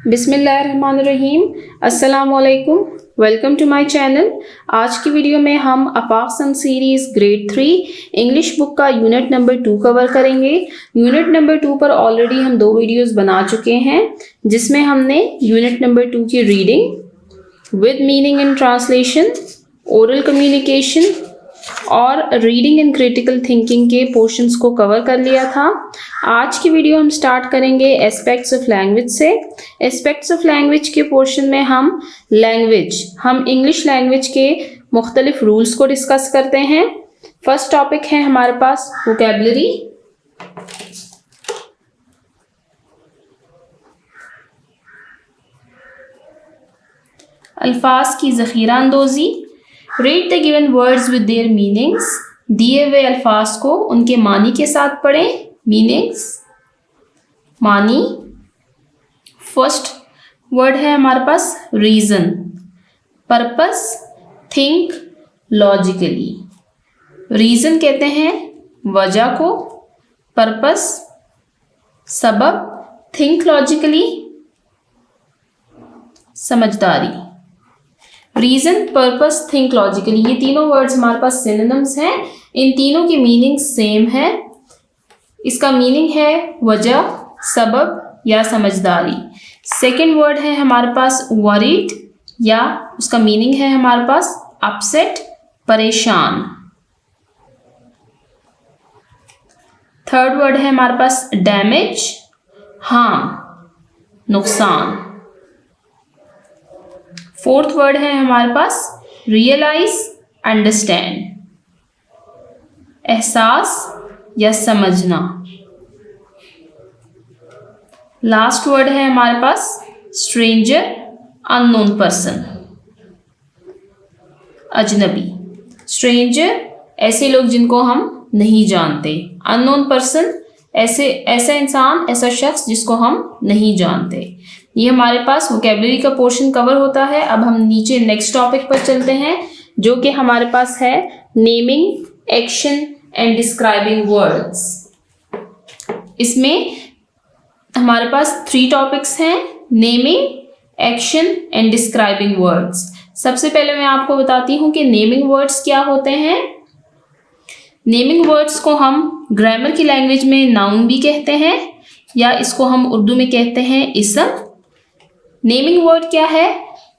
बिस्मिल्लाहिर्रहमानिर्रहीम। अस्सलाम वालेकुम। Welcome to my channel. आज की वीडियो में हम आफाक सम सीरीज़ ग्रेड 3 इंग्लिश बुक का यूनिट नंबर 2 कवर करेंगे। यूनिट नंबर 2 पर ऑलरेडी हम 2 वीडियोस बना चुके हैं, जिसमें हमने यूनिट नंबर 2 की reading with meaning in translation, oral communication और रीडिंग एंड क्रिटिकल थिंकिंग के पोर्शंस को कवर कर लिया था। आज की वीडियो हम स्टार्ट करेंगे एस्पेक्ट्स ऑफ लैंग्वेज से। एस्पेक्ट्स ऑफ लैंग्वेज के पोर्शन में हम इंग्लिश लैंग्वेज के मुख्तलिफ रूल्स को डिस्कस करते हैं। फर्स्ट टॉपिक है हमारे पास वोकैबुलरी। अल्फाज की ज़ख़ीरा अंदोज़ी। Read the given words with their meanings. दिए हुए अल्फाज को उनके मानी के साथ पढ़ें। मीनिंग्स, मानी। फर्स्ट वर्ड है हमारे पास reason, purpose, think, logically. Reason कहते हैं वजह को, पर्पस सबब, थिंक लॉजिकली समझदारी। रीज़न, पर्पस, थिंक लॉजिकली, ये तीनों वर्ड्स हमारे पास सिनोनिम्स हैं। इन तीनों की मीनिंग सेम है। इसका मीनिंग है वजह, सबब या समझदारी। सेकेंड वर्ड है हमारे पास वरीड, या उसका मीनिंग है हमारे पास अपसेट, परेशान। थर्ड वर्ड है हमारे पास डैमेज, हार्म, नुकसान। फोर्थ वर्ड है हमारे पास रियलाइज, अंडरस्टैंड, एहसास या समझना। लास्ट वर्ड है हमारे पास स्ट्रेंजर, अननोन पर्सन, अजनबी। स्ट्रेंजर ऐसे लोग जिनको हम नहीं जानते, अननोन पर्सन ऐसा इंसान, ऐसा शख्स जिसको हम नहीं जानते। ये हमारे पास वोकैबुलरी का पोर्शन कवर होता है। अब हम नीचे नेक्स्ट टॉपिक पर चलते हैं, जो कि हमारे पास है naming, action and describing words. इसमें हमारे पास 3 टॉपिक्स हैं, naming, action and describing words. सबसे पहले मैं आपको बताती हूँ कि नेमिंग वर्ड्स क्या होते हैं। नेमिंग वर्ड्स को हम ग्रामर की लैंग्वेज में नाउन भी कहते हैं, या इसको हम उर्दू में कहते हैं इसम। नेमिंग वर्ड क्या है?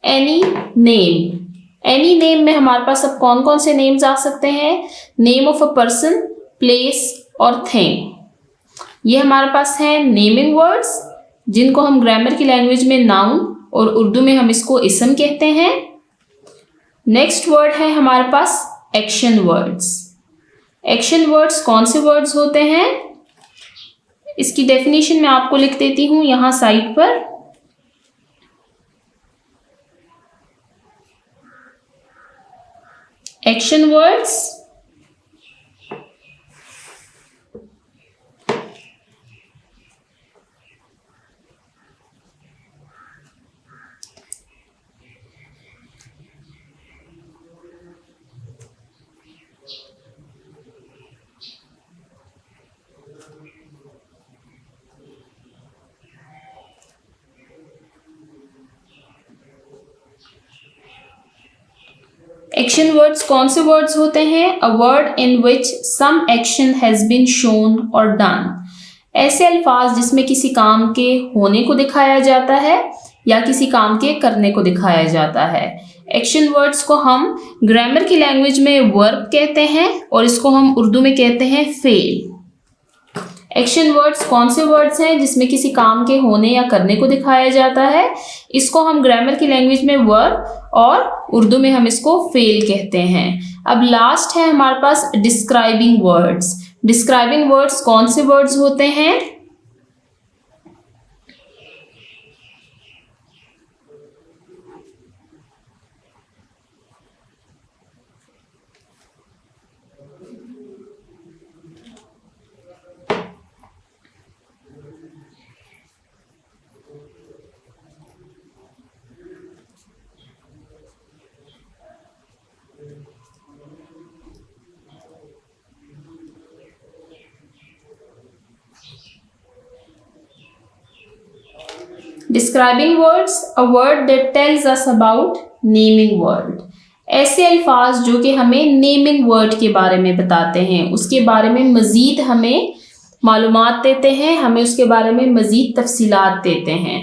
Any name. एनी नेम में हमारे पास अब कौन कौन से नेम्स आ सकते हैं? Name of a person, place और थिंग। ये हमारे पास है नेमिंग वर्ड्स, जिनको हम ग्रामर की लैंग्वेज में नाउन और उर्दू में हम इसको इसम कहते हैं। नेक्स्ट वर्ड है हमारे पास एक्शन वर्ड्स। एक्शन वर्ड्स कौन से वर्ड्स होते हैं? इसकी डेफिनेशन मैं आपको लिख देती हूँ यहाँ साइड पर। एक्शन वर्ड्स एक्शन वर्ड्स कौन से वर्ड्स होते हैं? A word in which some action has been shown और डन। ऐसे अल्फाज जिसमें किसी काम के होने को दिखाया जाता है या किसी काम के करने को दिखाया जाता है। एक्शन वर्ड्स को हम ग्रामर की लैंग्वेज में वर्ब कहते हैं और इसको हम उर्दू में कहते हैं फेल। एक्शन वर्ड्स कौन से वर्ड्स हैं जिसमें किसी काम के होने या करने को दिखाया जाता है? इसको हम ग्रामर की लैंग्वेज में वर्ब और उर्दू में हम इसको फेल कहते हैं। अब लास्ट है हमारे पास डिस्क्राइबिंग वर्ड्स। डिस्क्राइबिंग वर्ड्स कौन से वर्ड्स होते हैं? Describing words, a word that tells us about naming word. ऐसे अल्फाज जो कि हमें नेमिंग वर्ड के बारे में बताते हैं, उसके बारे में मज़ीद हमें मालूमात देते हैं, हमें उसके बारे में मज़ीद तफसीलात देते हैं।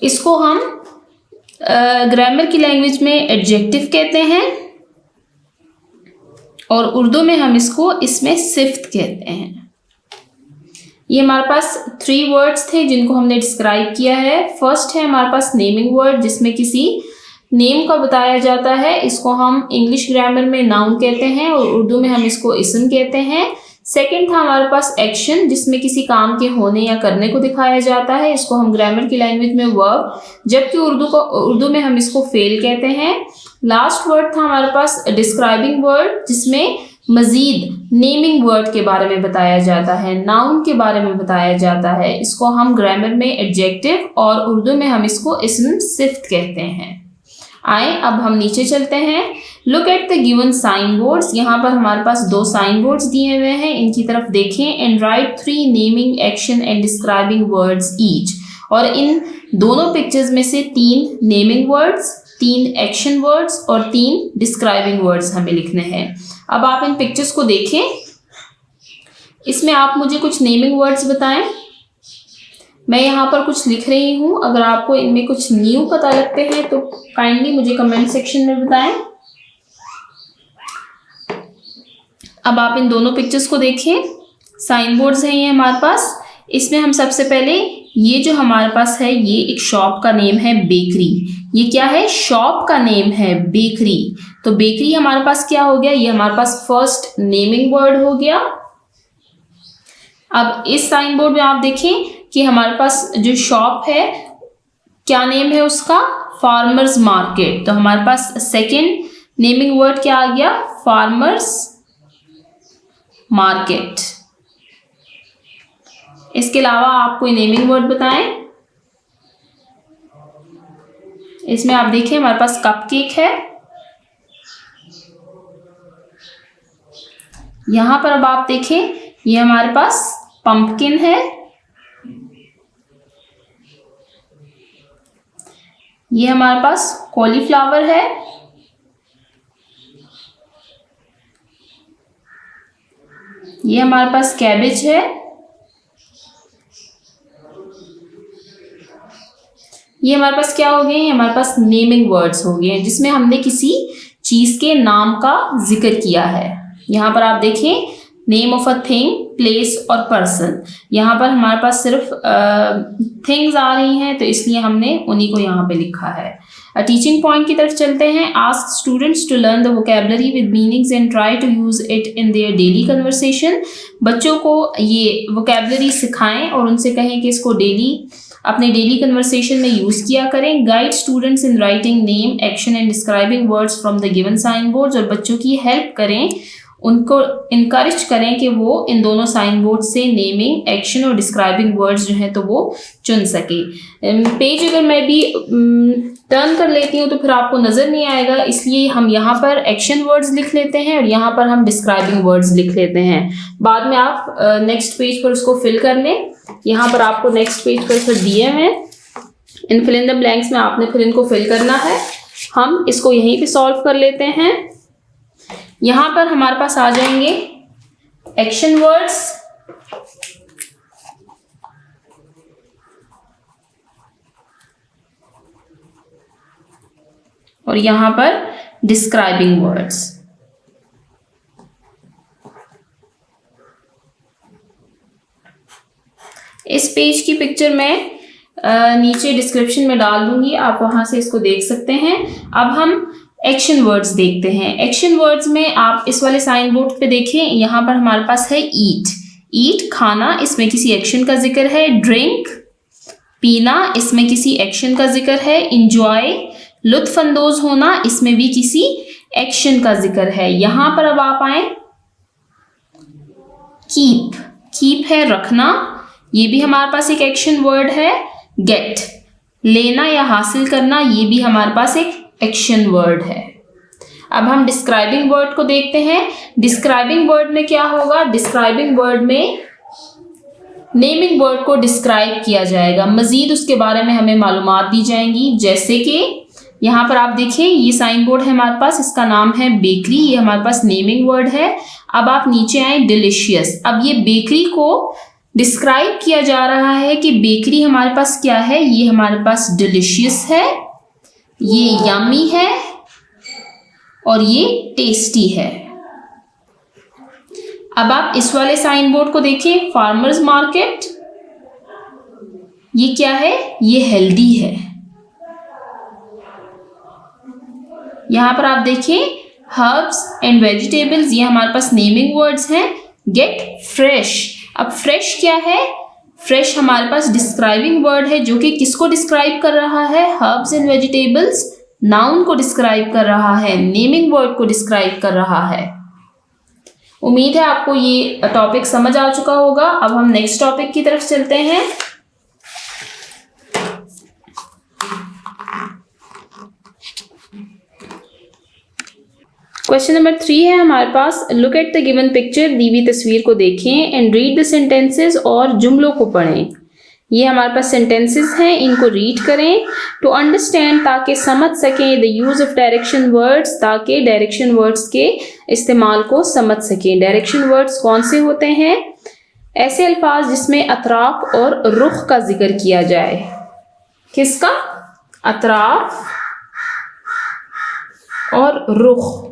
इसको हम ग्रामर की लैंग्वेज में एडजेक्टिव कहते हैं और उर्दू में हम इसको इसमें सिफ्त कहते हैं। ये हमारे पास 3 वर्ड्स थे जिनको हमने डिस्क्राइब किया है। फर्स्ट है हमारे पास नेमिंग वर्ड, जिसमें किसी नेम का बताया जाता है, इसको हम इंग्लिश ग्रामर में नाउन कहते हैं और उर्दू में हम इसको इसम कहते हैं। सेकंड था हमारे पास एक्शन, जिसमें किसी काम के होने या करने को दिखाया जाता है, इसको हम ग्रामर की लैंग्वेज में वर्ब, जबकि उर्दू में हम इसको फेल कहते हैं। लास्ट वर्ड था हमारे पास डिस्क्राइबिंग वर्ड, जिसमें मजीद नेमिंग वर्ड के बारे में बताया जाता है, नाउन के बारे में बताया जाता है, इसको हम ग्रामर में एडजेक्टिव और उर्दू में हम इसको इसम सिफ्त कहते हैं। आए अब हम नीचे चलते हैं। Look at the given sign boards. यहाँ पर हमारे पास 2 साइन बोर्ड्स दिए हुए हैं, इनकी तरफ देखें। And right 3 naming, action and describing words each. और इन दोनों पिक्चर्स में से 3 नेमिंग वर्ड्स, 3 एक्शन वर्ड्स और 3 डिस्क्राइबिंग वर्ड्स हमें लिखने हैं। अब आप इन पिक्चर्स को देखें, इसमें आप मुझे कुछ नेमिंग वर्ड्स बताएं। मैं यहाँ पर कुछ लिख रही हूँ, अगर आपको इनमें कुछ न्यू पता लगते हैं तो काइंडली मुझे कमेंट सेक्शन में बताएं। अब आप इन दोनों पिक्चर्स को देखें, साइन बोर्ड्स हैं ये हमारे पास। इसमें हम सबसे पहले ये जो हमारे पास है, ये एक शॉप का नेम है बेकरी। ये क्या है? शॉप का नेम है बेकरी। तो बेकरी हमारे पास क्या हो गया? ये हमारे पास फर्स्ट नेमिंग वर्ड हो गया। अब इस साइन बोर्ड में आप देखें कि हमारे पास जो शॉप है, क्या नेम है उसका? Farmers market. तो हमारे पास सेकंड नेमिंग वर्ड क्या आ गया? Farmers market. इसके अलावा आप कोई नेमिंग वर्ड बताएं। इसमें आप देखें हमारे पास कपकेक है। यहां पर अब आप देखें, ये हमारे पास पंपकिन है। ये हमारे पास कॉलीफ्लावर है। ये हमारे पास कैबेज है। ये हमारे पास क्या हो गए? ये हमारे पास नेमिंग वर्ड्स हो गए हैं, जिसमें हमने किसी चीज के नाम का जिक्र किया है। यहाँ पर आप देखें, name of a thing, place और पर्सन। यहाँ पर हमारे पास सिर्फ थिंग्स आ रही हैं, तो इसलिए हमने उन्हीं को यहाँ पे लिखा है। टीचिंग पॉइंट की तरफ चलते हैं। Ask students to learn the vocabulary with meanings and try to use it in their daily conversation. बच्चों को ये वोकैबुलरी सिखाएं और उनसे कहें कि इसको अपने डेली कन्वर्सेशन में यूज किया करें। Guide students in writing name, action and describing words from the given sign boards. और बच्चों की हेल्प करें, उनको इनकरेज करें कि वो इन दोनों साइन बोर्ड से नेमिंग, एक्शन और डिस्क्राइबिंग वर्ड्स जो हैं तो वो चुन सके। पेज अगर मैं भी टर्न कर लेती हूँ तो फिर आपको नज़र नहीं आएगा, इसलिए हम यहाँ पर एक्शन वर्ड्स लिख लेते हैं और यहाँ पर हम डिस्क्राइबिंग वर्ड्स लिख लेते हैं। बाद में आप नेक्स्ट पेज पर उसको फिल कर लें। यहाँ पर आपको नेक्स्ट पेज पर फिर दिए हैं, इन फिल इन द ब्लैंक्स में आपने फिर इनको फिल करना है। हम इसको यहीं पे सॉल्व कर लेते हैं। यहाँ पर हमारे पास आ जाएंगे एक्शन वर्ड्स, और यहाँ पर डिस्क्राइबिंग वर्ड्स। इस पेज की पिक्चर मैं नीचे डिस्क्रिप्शन में डाल दूंगी, आप वहां से इसको देख सकते हैं। अब हम एक्शन वर्ड्स देखते हैं। एक्शन वर्ड्स में आप इस वाले साइन बोर्ड पे देखें, यहाँ पर हमारे पास है ईट। ईट खाना, इसमें किसी एक्शन का जिक्र है। ड्रिंक पीना, इसमें किसी एक्शन का जिक्र है। इंजॉय लुत्फअंदोज होना, इसमें भी किसी एक्शन का जिक्र है। यहाँ पर अब आप आए, कीप। कीप है रखना, ये भी हमारे पास एक एक्शन वर्ड है। गेट लेना या हासिल करना, ये भी हमारे पास एक एक्शन वर्ड है। अब हम डिस्क्राइबिंग वर्ड को देखते हैं। डिस्क्राइबिंग वर्ड में क्या होगा? डिस्क्राइबिंग वर्ड में नेमिंग वर्ड को डिस्क्राइब किया जाएगा, मजीद उसके बारे में हमें मालूमात दी जाएंगी। जैसे कि यहाँ पर आप देखें, ये साइन बोर्ड है हमारे पास, इसका नाम है बेकरी, ये हमारे पास नेमिंग वर्ड है। अब आप नीचे आए, डिलीशियस। अब ये बेकरी को डिस्क्राइब किया जा रहा है कि बेकरी हमारे पास क्या है, ये हमारे पास डिलीशियस है, ये यम्मी है और ये टेस्टी है। अब आप इस वाले साइन बोर्ड को देखें, फार्मर्स मार्केट, ये क्या है, ये हेल्दी है। यहां पर आप देखें, हर्ब्स एंड वेजिटेबल्स, ये हमारे पास नेमिंग वर्ड्स हैं। गेट फ्रेश, अब फ्रेश क्या है, फ्रेश हमारे पास डिस्क्राइबिंग वर्ड है जो कि किसको डिस्क्राइब कर रहा है, हर्ब्स एंड वेजिटेबल्स, नाउन को डिस्क्राइब कर रहा है, नेमिंग वर्ड को डिस्क्राइब कर रहा है। उम्मीद है आपको ये टॉपिक समझ आ चुका होगा। अब हम नेक्स्ट टॉपिक की तरफ चलते हैं। क्वेश्चन नंबर 3 है हमारे पास, look at the given picture, दी हुई तस्वीर को देखें एंड रीड द सेंटेंसेस, और जुमलों को पढ़ें। ये हमारे पास सेंटेंसेस हैं, इनको रीड करें टू अंडरस्टैंड, ताकि समझ सकें, the use of direction words, ताकि डायरेक्शन वर्ड्स के इस्तेमाल को समझ सकें। डायरेक्शन वर्ड्स कौन से होते हैं, ऐसे अल्फाज जिसमें अतराफ और रुख का जिक्र किया जाए। किसका, अतराफ और रुख।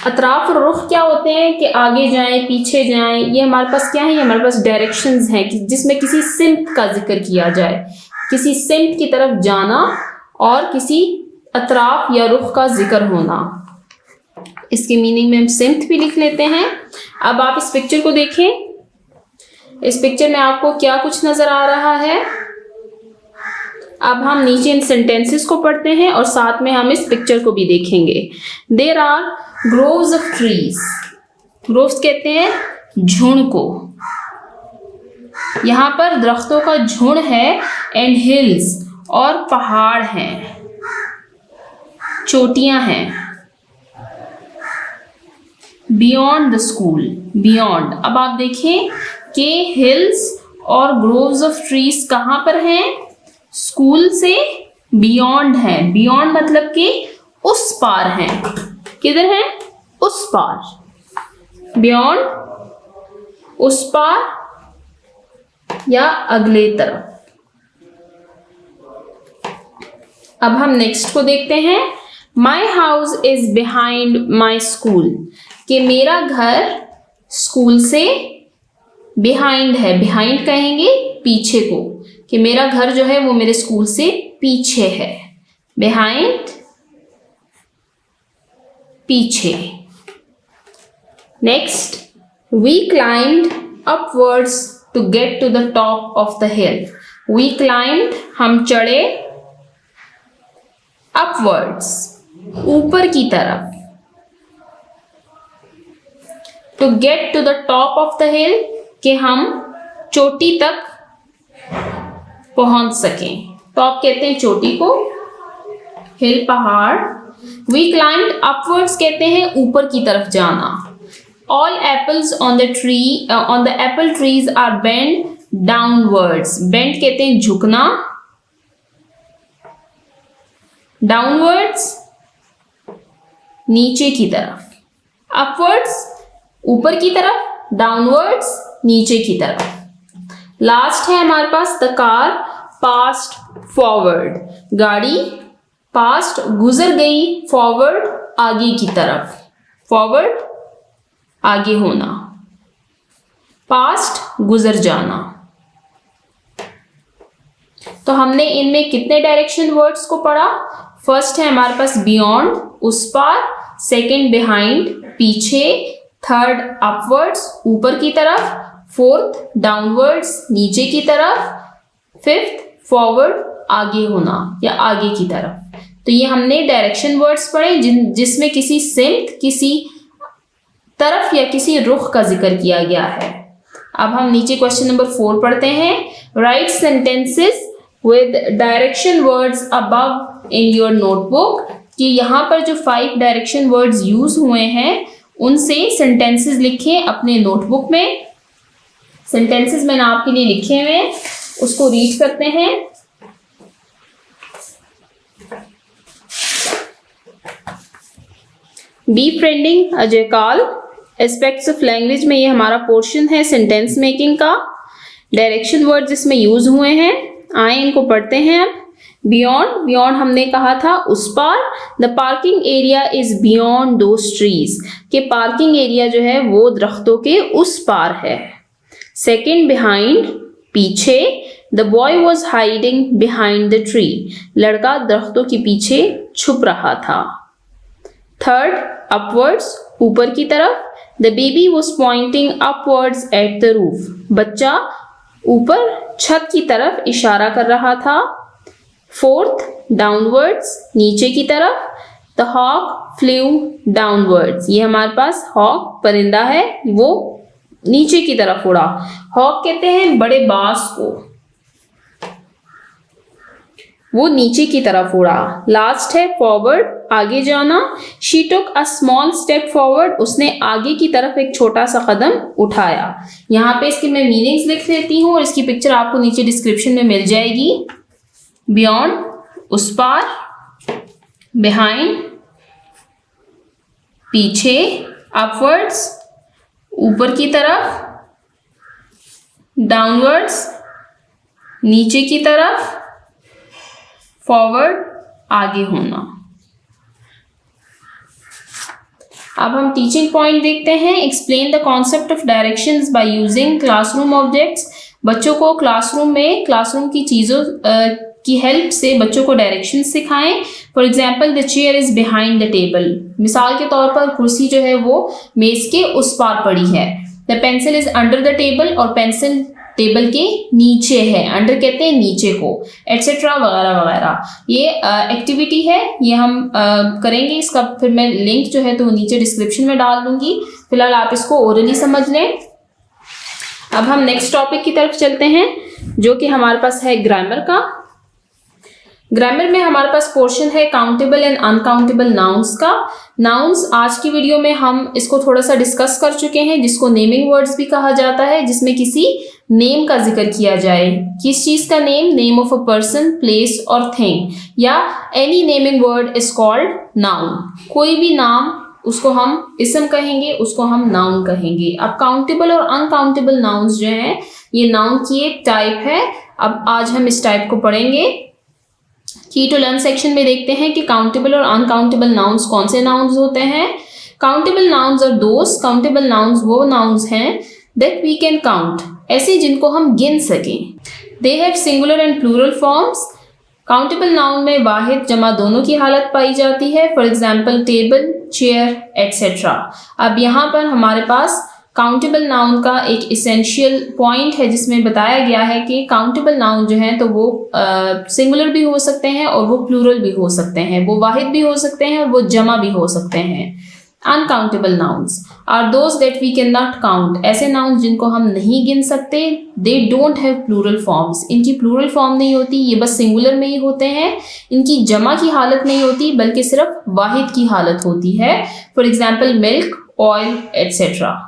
अतराफ और रुख क्या होते हैं कि आगे जाएं, पीछे जाएं, ये हमारे पास क्या है, ये हमारे पास डायरेक्शंस हैं जिसमें किसी सिम्त का जिक्र किया जाए, किसी सिम्त की तरफ जाना और किसी अतराफ या रुख का जिक्र होना। इसकी मीनिंग में हम सिम्त भी लिख लेते हैं। अब आप इस पिक्चर को देखें, इस पिक्चर में आपको क्या कुछ नजर आ रहा है। अब हम नीचे इन सेंटेंसेस को पढ़ते हैं और साथ में हम इस पिक्चर को भी देखेंगे। There are groves of trees, groves कहते हैं झुंड को, यहाँ पर दरख्तों का झुंड है, एंड हिल्स, और पहाड़ हैं, चोटियां हैं। बियॉन्ड द स्कूल, बियॉन्ड, अब आप देखें कि हिल्स और ग्रोव्स ऑफ ट्रीज कहाँ पर हैं, स्कूल से बियॉन्ड है। बियॉन्ड मतलब कि उस पार हैं, किधर हैं, उस पार, बियॉन्ड, उस पार या अगले तरफ। अब हम नेक्स्ट को देखते हैं। My house is behind my school, कि मेरा घर स्कूल से बिहाइंड है, बिहाइंड कहेंगे पीछे को, कि मेरा घर जो है वो मेरे स्कूल से पीछे है, बिहाइंड, पीछे। Next, we climbed upwards to get to the top of the hill. We climbed, हम चढ़े, अपवर्ड्स, ऊपर की तरफ, to get to the top of the hill, कि हम चोटी तक पहुंच सकें। टॉप कहते हैं चोटी को, हिल पहाड़। वी क्लाइंब्ड अपवर्ड्स कहते हैं ऊपर की तरफ जाना। All apples on the tree, on the apple trees are bend downwards. Bend कहते हैं झुकना, डाउनवर्ड्स नीचे की तरफ, अपवर्ड्स ऊपर की तरफ, डाउनवर्ड्स नीचे की तरफ। लास्ट है हमारे पास, द कार पास्ट फॉरवर्ड, गाड़ी पास्ट गुजर गई, फॉरवर्ड आगे की तरफ, फॉरवर्ड आगे होना, पास्ट गुजर जाना। तो हमने इनमें कितने डायरेक्शन वर्ड्स को पढ़ा। फर्स्ट है हमारे पास बियॉन्ड, उस पार, सेकंड बिहाइंड, पीछे, थर्ड अपवर्ड्स, ऊपर की तरफ, फोर्थ डाउनवर्ड्स, नीचे की तरफ, फिफ्थ फॉरवर्ड आगे होना या आगे की तरफ। तो ये हमने डायरेक्शन वर्ड्स पढ़े जिसमें किसी सिम्त, किसी तरफ या किसी रुख का जिक्र किया गया है। अब हम नीचे क्वेश्चन नंबर 4 पढ़ते हैं। Right sentences with direction words above in your notebook, कि यहाँ पर जो 5 डायरेक्शन वर्ड्स यूज हुए हैं उनसे सेंटेंसेस लिखें अपने नोटबुक में। सेंटेंसेस मैंने आपके लिए लिखे हुए हैं, उसको रीड करते हैं। बी-फ्रेंडिंग अजय काल। एस्पेक्ट्स ऑफ लैंग्वेज में ये हमारा पोर्शन है सेंटेंस मेकिंग का। डायरेक्शन वर्ड्स इसमें यूज हुए हैं। आए इनको पढ़ते हैं अब। बियॉन्ड, बियॉन्ड हमने कहा था उस पार। The parking area is beyond those trees, के पार्किंग एरिया जो है वो दरख्तों के उस पार है। सेकेंड, बिहाइंड, पीछे। The boy was hiding behind the tree, लड़का दरख्तों के पीछे छुप रहा था। थर्ड, अपवर्ड्स, ऊपर की तरफ। The baby was pointing upwards at the roof, बच्चा ऊपर छत की तरफ इशारा कर रहा था। फोर्थ, डाउनवर्ड्स, नीचे की तरफ। द हॉक फ्लू डाउनवर्ड्स, ये हमारे पास हॉक परिंदा है, वो नीचे की तरफ उड़ा। हॉक कहते हैं बड़े बाज को, वो नीचे की तरफ उड़ा। लास्ट है फॉरवर्ड, आगे जाना। She took a small step forward, उसने आगे की तरफ एक छोटा सा कदम उठाया। यहाँ पे इसके मैं मीनिंग्स लिख देती हूँ और इसकी पिक्चर आपको नीचे डिस्क्रिप्शन में मिल जाएगी। बियॉन्ड, उस पार। बिहाइंड, पीछे। अपवर्ड्स, ऊपर की तरफ। डाउनवर्ड्स, नीचे की तरफ। फॉरवर्ड, आगे होना। अब हम टीचिंग पॉइंट देखते हैं। Explain the concept of directions by using classroom objects. बच्चों को क्लासरूम में क्लासरूम की चीज़ों की हेल्प से बच्चों को डायरेक्शन सिखाएं। For example, the chair is behind the table, मिसाल के तौर पर कुर्सी जो है वो मेज के उस पार पड़ी है। The pencil is under the table, और पेंसिल टेबल के नीचे है। अंडर कहते हैं नीचे को, एटसेट्रा वगैरह वगैरह। ये एक्टिविटी है, ये हम करेंगे। इसका फिर मैं लिंक जो है तो नीचे डिस्क्रिप्शन में डाल दूंगी। फिलहाल आप इसको ओरली समझ लें। अब हम नेक्स्ट टॉपिक की तरफ चलते हैं, जो कि हमारे पास है ग्रामर का। ग्रामर में हमारे पास पोर्शन है काउंटेबल एंड अनकाउंटेबल नाउन्स का। नाउन्स आज की वीडियो में हम इसको थोड़ा सा डिस्कस कर चुके हैं, जिसको नेमिंग वर्ड्स भी कहा जाता है, जिसमें किसी नेम का जिक्र किया जाए। किस चीज का name? Name of a person, place और थिंग, या any naming word is called noun. कोई भी नाम, उसको हम इसम कहेंगे, उसको हम नाउन कहेंगे। अब काउंटेबल और अनकाउंटेबल नाउन्स जो हैं, ये नाउन की एक टाइप है। अब आज हम इस टाइप को पढ़ेंगे। की टू लर्न सेक्शन में देखते हैं कि काउंटेबल और अनकाउंटेबल नाउन्स कौन से नाउन्स होते हैं। काउंटेबल नाउन्स और दोस्त, काउंटेबल नाउन्स वो नाउन्स हैं दैट वी कैन काउंट, ऐसे जिनको हम गिन सकें। They have singular and plural forms. Countable noun में वाहिद जमा दोनों की हालत पाई जाती है। For example, table, chair etcetera. अब यहाँ पर हमारे पास काउंटेबल नाउन का एक इसेंशियल पॉइंट है, जिसमें बताया गया है कि काउंटेबल नाउन जो हैं तो वो सिंगुलर भी हो सकते हैं और वो प्लूरल भी हो सकते हैं, वो वाहिद भी हो सकते हैं और वो जमा भी हो सकते हैं। Uncountable nouns are those that we can not count, ऐसे नाउन्स जिनको हम नहीं गिन सकते। They don't have plural forms, इनकी प्लूरल फॉर्म नहीं होती, ये बस सिंगुलर में ही होते हैं। इनकी जमा की हालत नहीं होती, बल्कि सिर्फ वाहिद की हालत होती है। For example, milk, oil etcetera.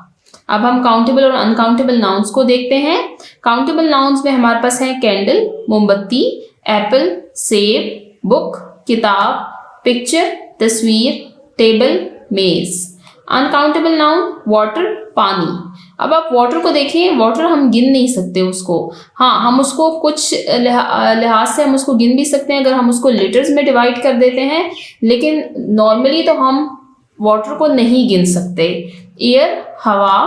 अब हम काउंटेबल और अनकाउंटेबल नाउन्स को देखते हैं। काउंटेबल नाउन्स में हमारे पास है कैंडल, मोमबत्ती, एप्पल, सेब, बुक, किताब, पिक्चर, तस्वीर, टेबल, मेज। अनकाउंटेबल नाउन, वाटर, पानी। अब आप वाटर को देखें, वाटर हम गिन नहीं सकते उसको। हाँ, हम उसको कुछ लिहाज से हम उसको गिन भी सकते हैं अगर हम उसको लीटर्स में डिवाइड कर देते हैं, लेकिन नॉर्मली तो हम वाटर को नहीं गिन सकते। एयर, हवा,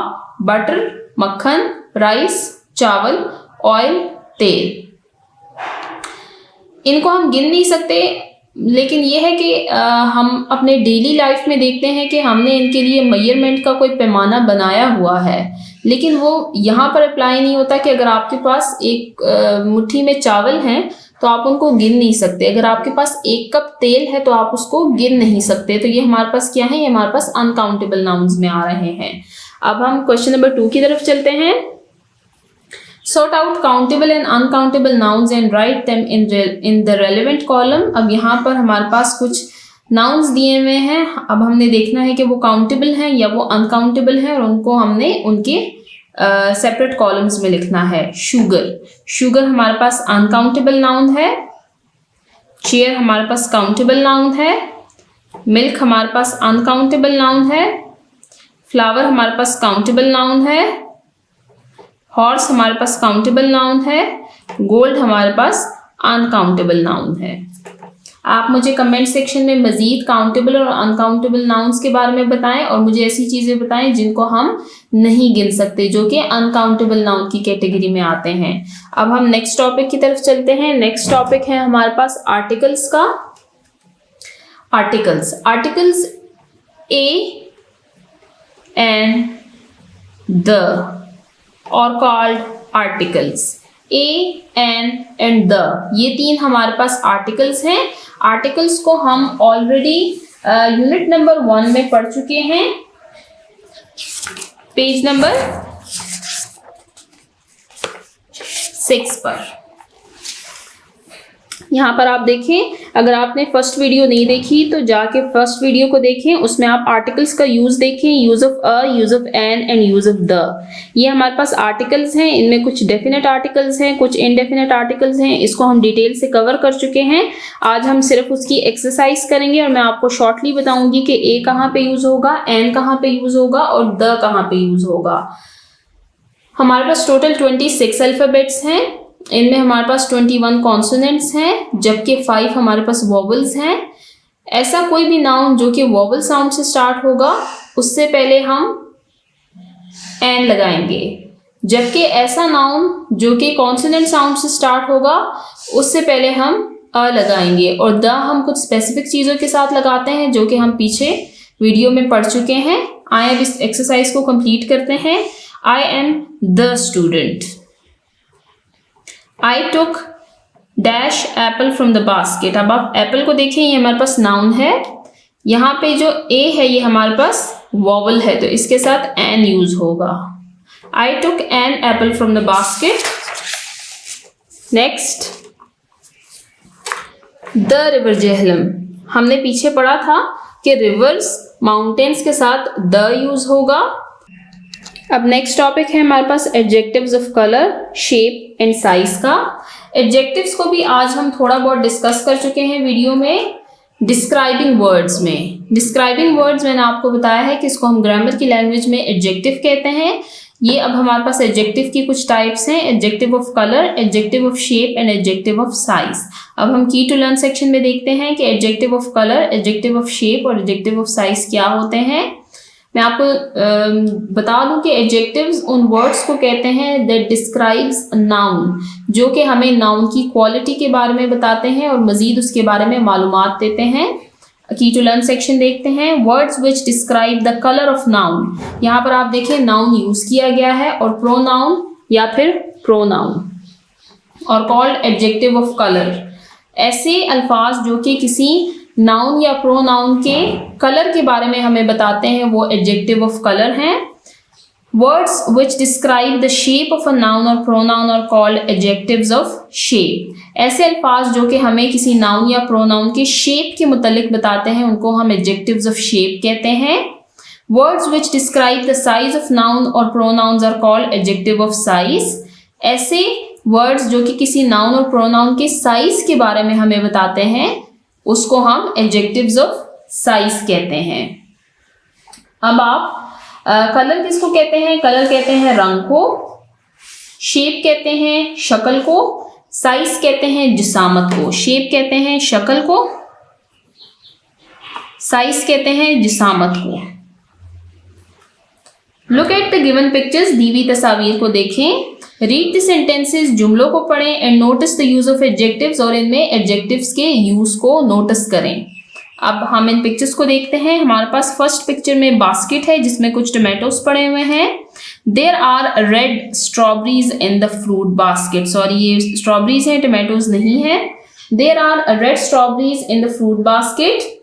बटर, मक्खन, राइस, चावल, ऑयल, तेल, इनको हम गिन नहीं सकते। लेकिन ये है कि हम अपने डेली लाइफ में देखते हैं कि हमने इनके लिए मेजरमेंट का कोई पैमाना बनाया हुआ है, लेकिन वो यहाँ पर अप्लाई नहीं होता कि अगर आपके पास एक मुट्ठी में चावल हैं तो आप उनको गिन नहीं सकते। अगर आपके पास 1 कप तेल है तो आप उसको गिन नहीं सकते। तो ये हमारे पास क्या है? ये हमारे पास अनकाउंटेबल नाउन्स में आ रहे हैं। अब हम क्वेश्चन नंबर 2 की तरफ चलते हैं। Sort out countable and uncountable nouns and write them in the relevant column। अब यहाँ पर हमारे पास कुछ nouns दिए हुए हैं। अब हमने देखना है कि वो countable हैं या वो uncountable हैं, और उनको हमने उनके सेपरेट कॉलम्स में लिखना है। शुगर हमारे पास अनकाउंटेबल नाउन है। चेयर हमारे पास काउंटेबल नाउन है। मिल्क हमारे पास अनकाउंटेबल नाउन है। फ्लावर हमारे पास काउंटेबल नाउन है। हॉर्स हमारे पास काउंटेबल नाउन है। गोल्ड हमारे पास अनकाउंटेबल नाउन है। आप मुझे कमेंट सेक्शन में मजीद काउंटेबल और अनकाउंटेबल नाउन्स के बारे में बताएं और मुझे ऐसी चीज़ें बताएं जिनको हम नहीं गिन सकते, जो कि अनकाउंटेबल नाउन की कैटेगरी में आते हैं। अब हम नेक्स्ट टॉपिक की तरफ चलते हैं। नेक्स्ट टॉपिक है हमारे पास आर्टिकल्स का। आर्टिकल्स ए एंड द और called articles. A and the, ये तीन हमारे पास आर्टिकल्स हैं। आर्टिकल्स को हम ऑलरेडी यूनिट नंबर 1 में पढ़ चुके हैं, पेज नंबर 6 पर। यहाँ पर आप देखें, अगर आपने फर्स्ट वीडियो नहीं देखी तो जाके फर्स्ट वीडियो को देखें, उसमें आप आर्टिकल्स का यूज देखें, use of a, use of an and use of the. ये हमारे पास आर्टिकल्स हैं, इनमें कुछ डेफिनेट आर्टिकल्स हैं, कुछ इनडेफिनेट आर्टिकल्स हैं। इसको हम डिटेल से कवर कर चुके हैं। आज हम सिर्फ उसकी एक्सरसाइज करेंगे और मैं आपको शॉर्टली बताऊंगी कि ए कहाँ पे यूज होगा, एन कहाँ पे यूज होगा और द कहाँ पे यूज होगा। हमारे पास टोटल 26 अल्फाबेट्स हैं। इनमें हमारे पास 21 कॉन्सोनेंट्स हैं, जबकि 5 हमारे पास वॉवल्स हैं। ऐसा कोई भी नाउन जो कि वॉवल साउंड से स्टार्ट होगा उससे पहले हम एन लगाएंगे, जबकि ऐसा नाउन जो कि कॉन्सोनेंट साउंड से स्टार्ट होगा उससे पहले हम अ लगाएंगे। और द हम कुछ स्पेसिफिक चीज़ों के साथ लगाते हैं जो कि हम पीछे वीडियो में पढ़ चुके हैं। आइए अब इस एक्सरसाइज को कंप्लीट करते हैं। I am the student. I took dash Apple from the basket. अब आप एप्पल को देखें, ये हमारे पास नाउन है। यहाँ पे जो ए है ये हमारे पास वॉवल है, तो इसके साथ एन यूज होगा। I took an apple from the basket। Next, the river Jhelum. हमने पीछे पढ़ा था कि रिवर्स माउंटेन्स के साथ द यूज होगा। अब नेक्स्ट टॉपिक है हमारे पास adjectives of colour, shape and size का। एडजेक्टिव्स को भी आज हम थोड़ा बहुत डिस्कस कर चुके हैं वीडियो में। डिस्क्राइबिंग वर्ड्स में, डिस्क्राइबिंग वर्ड्स मैंने आपको बताया है कि इसको हम ग्रामर की लैंग्वेज में एडजेक्टिव कहते हैं। ये अब हमारे पास एडजेक्टिव की कुछ टाइप्स हैं, adjective of colour, adjective of shape and adjective of size. अब हम की टू लर्न सेक्शन में देखते हैं कि adjective of colour, adjective of shape और एडजेक्टिव ऑफ साइज क्या होते हैं। मैं आपको बता दूं कि एडजेक्टिव्स उन वर्ड्स को कहते हैं दैट डिस्क्राइब्स अ नाउन, जो कि हमें नाउन की क्वालिटी के बारे में बताते हैं और मजीद उसके बारे में मालूमात देते हैं। की टू लर्न सेक्शन देखते हैं। Words which describe the colour of noun. यहाँ पर आप देखें नाउन यूज किया गया है और प्रोनाउन या फिर प्रोनाउन और कॉल्ड एडजेक्टिव ऑफ कलर। ऐसे अल्फाज जो कि किसी नाउन या प्रोनाउन के कलर के बारे में हमें बताते हैं वो एडजेक्टिव ऑफ कलर हैं। Words which describe the shape of a noun और pronoun are called adjectives of shape. ऐसे अल्फाज जो कि हमें किसी नाउन या प्रोनाउन के शेप के मुतालिक बताते हैं उनको हम एडजेक्टिव्स ऑफ शेप कहते हैं। Words which describe the size of noun और pronouns are called adjective of size. ऐसे वर्ड्स जो कि किसी नाउन और प्रोनाउन के साइज के बारे में हमें बताते हैं उसको हम एडजेक्टिव्स ऑफ साइज कहते हैं। अब आप कलर किसको कहते हैं? कलर कहते हैं रंग को, शेप कहते हैं शक्ल को, साइज कहते हैं जिसामत को। शेप कहते हैं शक्ल को, साइज कहते हैं जिसामत को। Look at the given pictures. दी हुई तस्वीर को देखें। Read the sentences. जुमलों को पढ़ें and notice the use of adjectives और इनमें एडजेक्टिव्स के यूज को नोटिस करें। अब हम इन पिक्चर्स को देखते हैं। हमारे पास फर्स्ट पिक्चर में बास्केट है जिसमें कुछ टमाटोज पड़े हुए हैं। There are red strawberries in the fruit basket. Sorry, ये स्ट्रॉबेरीज हैं, टमाटोज नहीं है। There are red strawberries in the fruit basket.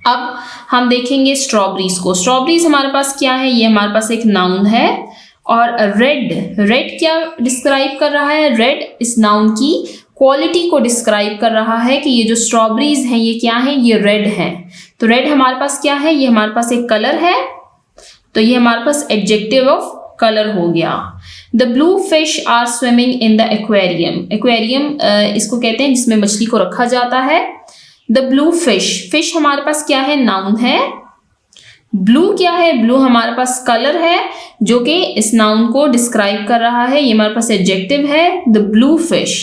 अब हम देखेंगे स्ट्रॉबेरीज को। स्ट्रॉबेरीज हमारे पास क्या है? ये हमारे पास एक नाउन है और रेड क्या डिस्क्राइब कर रहा है? रेड इस नाउन की क्वालिटी को डिस्क्राइब कर रहा है कि ये जो स्ट्रॉबेरीज हैं ये क्या है? ये रेड है। तो रेड हमारे पास क्या है? ये हमारे पास एक कलर है, तो ये हमारे पास एडजेक्टिव ऑफ कलर हो गया। The blue fish are swimming in the aquarium. Aquarium इसको कहते हैं जिसमें मछली को रखा जाता है। द ब्लू फिश, फिश हमारे पास क्या है, नाउन है। ब्लू क्या है, ब्लू हमारे पास कलर है जो कि इस नाउन को डिस्क्राइब कर रहा है। ये हमारे पास एडजेक्टिव है, द ब्लू फिश।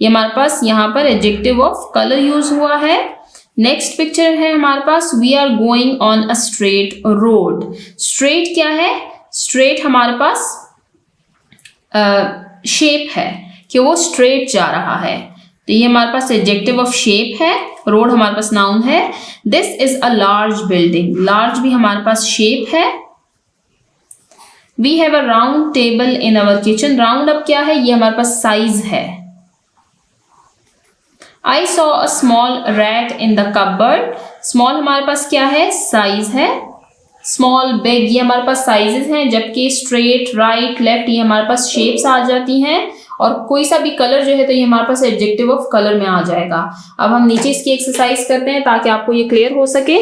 ये हमारे पास यहाँ पर एडजेक्टिव ऑफ कलर यूज हुआ है। नेक्स्ट पिक्चर है हमारे पास, we are going on a straight road. Straight क्या है, स्ट्रेट हमारे पास शेप है कि वो स्ट्रेट जा रहा है, तो ये हमारे पास एडजेक्टिव ऑफ शेप है। रोड हमारे पास नाउन है। This is a large building, large भी हमारे पास शेप है। We have a round table in our kitchen. Round अब क्या है, ये हमारे पास साइज है। I saw a small rat in the cupboard। Small हमारे पास क्या है, साइज है। स्मॉल, बिग ये हमारे पास साइजेस हैं, जबकि स्ट्रेट, राइट, लेफ्ट ये हमारे पास शेप्स आ जाती हैं। और कोई सा भी कलर जो है तो ये हमारे पास एडजेक्टिव ऑफ कलर में आ जाएगा। अब हम नीचे इसकी एक्सरसाइज करते हैं ताकि आपको ये क्लियर हो सके।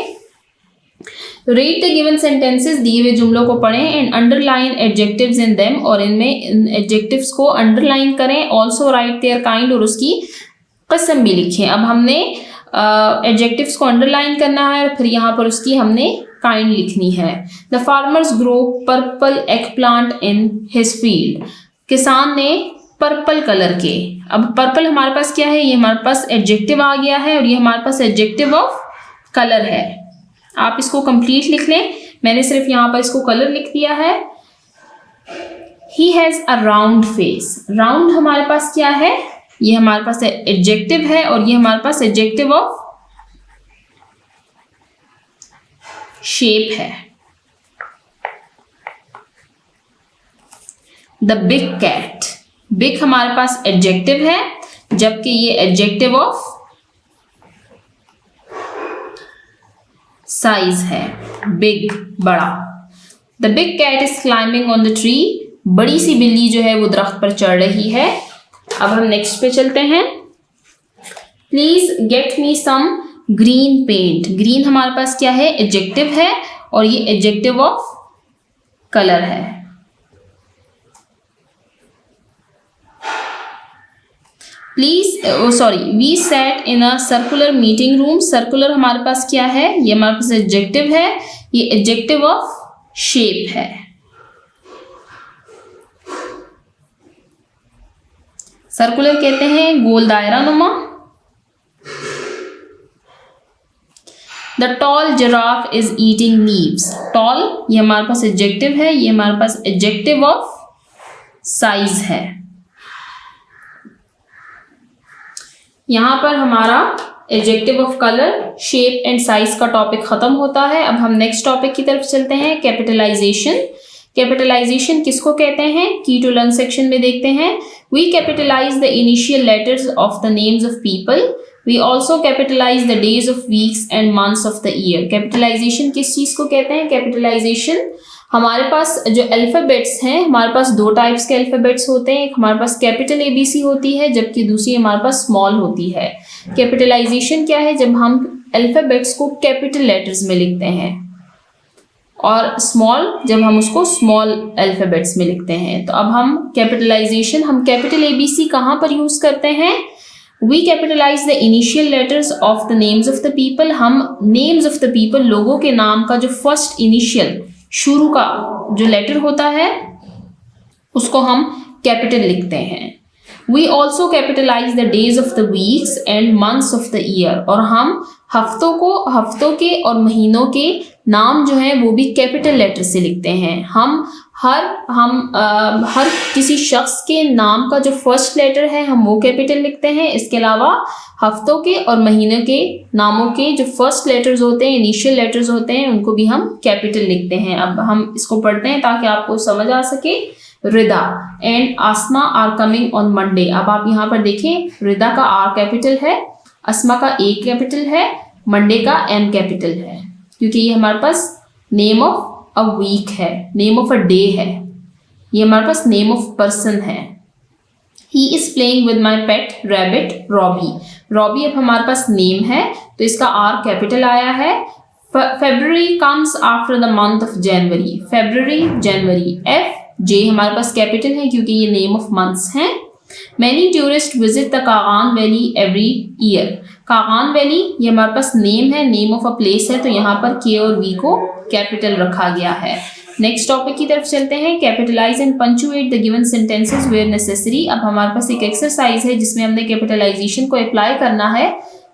रीड द गिवन सेंटेंसेस, दिए हुए जुमलों को पढ़ें and underline adjectives in them, और इनमें एडजेक्टिव्स को अंडरलाइन करें। ऑल्सो राइट देयर काइंड, और उसकी किस्म भी लिखें। अब हमने एडजेक्टिव्स को अंडरलाइन करना है और फिर यहाँ पर उसकी हमने काइंड लिखनी है। The farmers grow purple egg plant in his field. किसान ने पर्पल कलर के, अब पर्पल हमारे पास क्या है, ये हमारे पास एडजेक्टिव आ गया है और ये हमारे पास एडजेक्टिव ऑफ कलर है। आप इसको कंप्लीट लिख लें, मैंने सिर्फ यहाँ पर इसको कलर लिख दिया है। He has a round face. Round हमारे पास क्या है, ये हमारे पास एडजेक्टिव है और ये हमारे पास एडजेक्टिव ऑफ शेप है। द बिग कैट, बिग हमारे पास एडजेक्टिव है, जबकि ये एडजेक्टिव ऑफ साइज है। बिग, बड़ा। The big cat is climbing on the tree. बड़ी सी बिल्ली जो है वो दरख्त पर चढ़ रही है। अब हम नेक्स्ट पे चलते हैं। Please get me some green paint. Green हमारे पास क्या है, एडजेक्टिव है और ये एडजेक्टिव ऑफ कलर है। Please, sorry, we sat in a circular meeting room. Circular हमारे पास क्या है, ये हमारे पास एडजेक्टिव है, ये एडजेक्टिव ऑफ शेप है। सर्कुलर कहते हैं गोल दायरा नुमा। The tall giraffe is eating leaves. Tall ये हमारे पास एडजेक्टिव है, ये हमारे पास एडजेक्टिव ऑफ साइज है। यहां पर हमारा adjective of colour, shape and size का टॉपिक खत्म होता है। अब हम नेक्स्ट टॉपिक की तरफ चलते हैं, कैपिटलाइजेशन। कैपिटलाइजेशन किसको कहते हैं, की टू लर्न सेक्शन में देखते हैं। We capitalize the initial letters of the names of people. We also capitalize the days of weeks and months of the year. Capitalization किस चीज को कहते हैं, कैपिटलाइजेशन हमारे पास जो अल्फाबेट्स हैं, हमारे पास दो टाइप्स के अल्फाबेट्स होते हैं। एक हमारे पास कैपिटल ABC होती है, जबकि दूसरी हमारे पास स्मॉल होती है। कैपिटलाइजेशन क्या है, जब हम अल्फाबेट्स को कैपिटल लेटर्स में लिखते हैं, और स्मॉल जब हम उसको स्मॉल अल्फाबेट्स में लिखते हैं। तो अब हम कैपिटलाइजेशन, हम कैपिटल ABC कहाँ पर यूज करते हैं, we capitalise the initial letters of the names of the people. हम नेम्स ऑफ द पीपल, लोगों के नाम का जो फर्स्ट इनिशियल, शुरू का जो लेटर होता है उसको हम कैपिटल लिखते हैं। We also capitalise the days of the weeks and months of the year. और हम हफ्तों के और महीनों के नाम जो है वो भी कैपिटल लेटर से लिखते हैं। हम हर किसी शख्स के नाम का जो फर्स्ट लेटर है हम वो कैपिटल लिखते हैं। इसके अलावा हफ्तों के और महीनों के नामों के जो फर्स्ट लेटर्स होते हैं, इनिशियल लेटर्स होते हैं, उनको भी हम कैपिटल लिखते हैं। अब हम इसको पढ़ते हैं ताकि आपको समझ आ सके। Rida and Asma are coming on Monday. अब आप यहाँ पर देखें, रिदा का R कैपिटल है, आसमा का A कैपिटल है, मंडे का M कैपिटल है, क्योंकि ये हमारे पास नेम ऑफ अ वीक है, नेम ऑफ अ डे है, ये हमारे पास नेम ऑफ पर्सन है। He is playing with my pet rabbit Robbie. Robbie अब हमारे पास नेम है तो इसका R कैपिटल आया है। February comes after the month of January. February, January, F जे हमारे पास कैपिटल है क्योंकि ये नेम ऑफ मंथ्स हैं। Many tourist visit the Kaghan valley every year. Kaghan valley ये हमारे पास नेम है, नेम ऑफ अ प्लेस है, तो यहाँ पर के और वी को कैपिटल रखा गया है। नेक्स्ट टॉपिक की तरफ चलते हैं। Capitalise and punctuate the given sentences where necessary. अब हमारे पास एक एक्सरसाइज है जिसमें हमने कैपिटलाइजेशन को अप्लाई करना है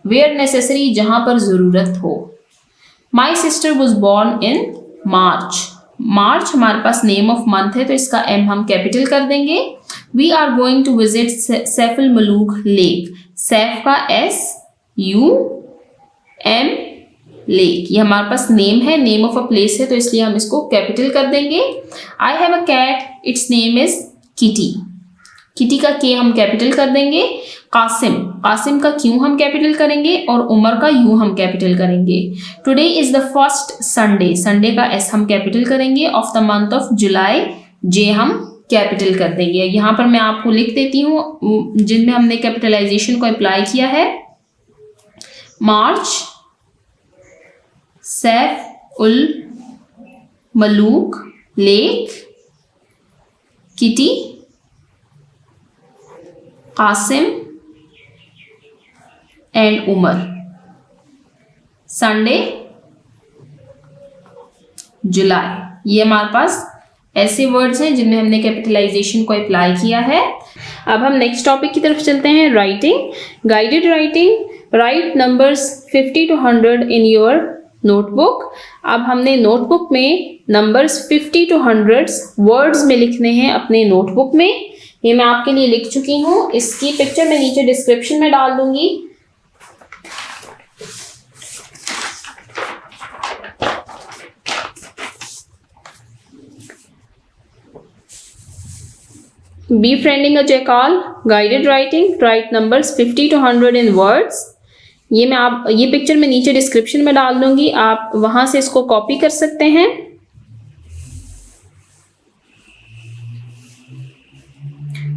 वेयर नेसेसरी, जहां पर जरूरत हो। My sister was born in March. March हमारे पास नेम ऑफ मंथ है तो इसका एम हम कैपिटल कर देंगे। We are going to visit Saif ul Muluk lake. Saif का एस यू एम लेक, ये हमारे पास नेम है, नेम ऑफ अ प्लेस है तो इसलिए हम इसको कैपिटल कर देंगे। I have a cat, its name is kitty. Kitty का के हम कैपिटल कर देंगे। कासिम, कासिम का क्यू हम कैपिटल करेंगे और उमर का यू हम कैपिटल करेंगे। Today is the first Sunday, Sunday का एस हम कैपिटल करेंगे। Of the month of July, J हम कैपिटल कर देंगे। यहाँ पर मैं आपको लिख देती हूँ जिनमें हमने कैपिटलाइजेशन को अप्लाई किया है। March, Saif ul Malook lake, Kitty, Qasim and Umar, Sunday, July. ये हमारे पास ऐसे वर्ड्स हैं जिनमें हमने कैपिटलाइजेशन को अप्लाई किया है। अब हम नेक्स्ट टॉपिक की तरफ चलते हैं। Writing, guided writing. Right numbers 50 to 100 in your notebook. अब हमने नोटबुक में नंबर्स 50 to 100 वर्ड्स में लिखने हैं अपने नोटबुक में। ये मैं आपके लिए लिख चुकी हूँ, इसकी पिक्चर मैं नीचे डिस्क्रिप्शन में डाल दूंगी। Befriending a jackal, guided writing, write numbers 50 to 100 in words। ये पिक्चर मैं नीचे डिस्क्रिप्शन में डाल दूंगी, आप वहां से इसको कॉपी कर सकते हैं।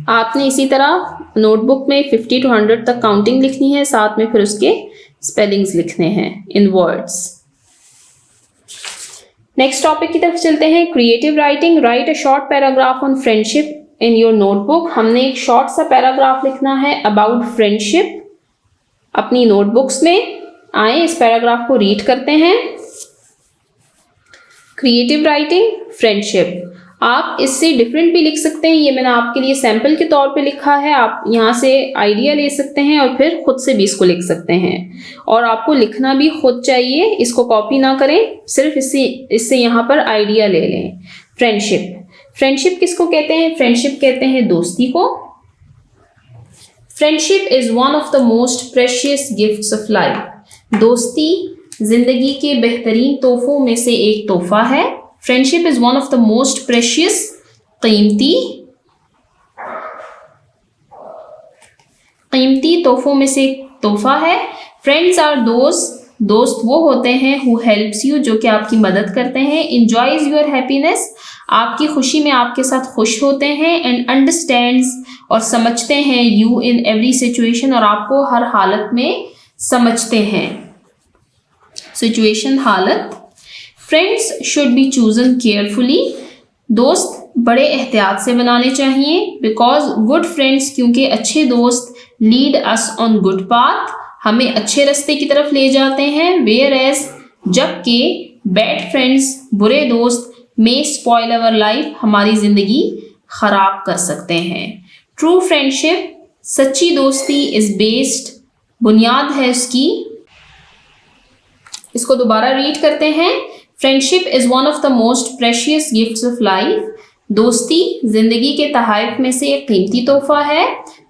आपने इसी तरह नोटबुक में 50 to 100 तक काउंटिंग लिखनी है, साथ में फिर उसके स्पेलिंग्स लिखने हैं इन वर्ड्स। नेक्स्ट टॉपिक की तरफ चलते हैं। Creative writing, right a short paragraph on friendship in your notebook. हमने एक शॉर्ट सा पैराग्राफ लिखना है अबाउट फ्रेंडशिप अपनी नोटबुक्स में। आए इस पैराग्राफ को रीड करते हैं। Creative writing, friendship. आप इससे डिफरेंट भी लिख सकते हैं, ये मैंने आपके लिए सैंपल के तौर पे लिखा है। आप यहाँ से आइडिया ले सकते हैं और फिर खुद से भी इसको लिख सकते हैं। और आपको लिखना भी खुद चाहिए, इसको कॉपी ना करें, सिर्फ इससे यहाँ पर आइडिया ले लें। फ्रेंडशिप, फ्रेंडशिप किसको कहते हैं? फ्रेंडशिप कहते हैं दोस्ती को। Friendship is one of the most precious gifts of life. दोस्ती जिंदगी के बेहतरीन तोहफों में से एक तोहफा है। Friendship is one of the most precious, कीमती तोहफों में से एक तोहफा है। फ्रेंड्स आर दोस्त, दोस्त वो होते हैं हु हेल्प्स यू, जो कि आपकी मदद करते हैं। इंजॉयज योर हैप्पीनेस, आपकी खुशी में आपके साथ खुश होते हैं। एंड अंडरस्टैंड्स, और समझते हैं यू इन एवरी सिचुएशन, और आपको हर हालत में समझते हैं। सिचुएशन, हालत। Friends should be chosen carefully, दोस्त बड़े एहतियात से बनाने चाहिए। बिकॉज गुड फ्रेंड्स, क्योंकि अच्छे दोस्त lead us on good path, हमें अच्छे रास्ते की तरफ ले जाते हैं। वेयर एज, जबकि बैड फ्रेंड्स, बुरे दोस्त, मे स्पॉइल अवर लाइफ, हमारी जिंदगी खराब कर सकते हैं। ट्रू फ्रेंडशिप, सच्ची दोस्ती, इज बेस्ड, बुनियाद है उसकी। इसको दोबारा रीड करते हैं। Friendship is one of the most precious gifts of life, दोस्ती जिंदगी के तोहफे में से एक कीमती तोहफा है।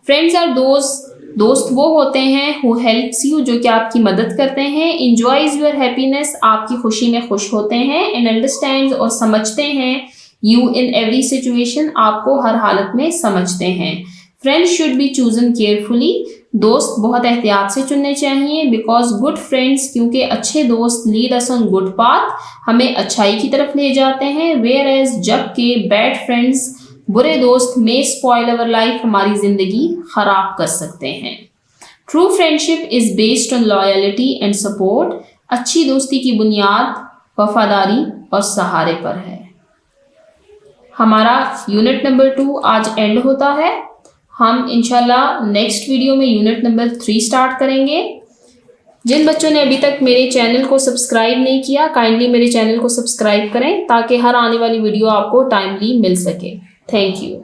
फ्रेंड्स आर दोस्त, दोस्त वो होते हैं हु हेल्प्स यू, जो कि आपकी मदद करते हैं। इंजॉयज योर हैप्पीनेस, आपकी खुशी में खुश होते हैं। एंड अंडरस्टैंड्स, और समझते हैं यू इन एवरी सिचुएशन, आपको हर हालत में समझते हैं। Friends should be chosen carefully, दोस्त बहुत एहतियात से चुनने चाहिए। बिकॉज गुड फ्रेंड्स, क्योंकि अच्छे दोस्त lead us on good path, हमें अच्छाई की तरफ ले जाते हैं। वेयर एज, जबकि बैड फ्रेंड्स, बुरे दोस्त, मे स्पॉइल अवर लाइफ, हमारी जिंदगी खराब कर सकते हैं। True friendship is based on loyalty and support, अच्छी दोस्ती की बुनियाद वफादारी और सहारे पर है। हमारा यूनिट नंबर 2 आज एंड होता है। हम इंशाल्लाह नेक्स्ट वीडियो में यूनिट नंबर 3 स्टार्ट करेंगे। जिन बच्चों ने अभी तक मेरे चैनल को सब्सक्राइब नहीं किया, काइंडली मेरे चैनल को सब्सक्राइब करें ताकि हर आने वाली वीडियो आपको टाइमली मिल सके। Thank you.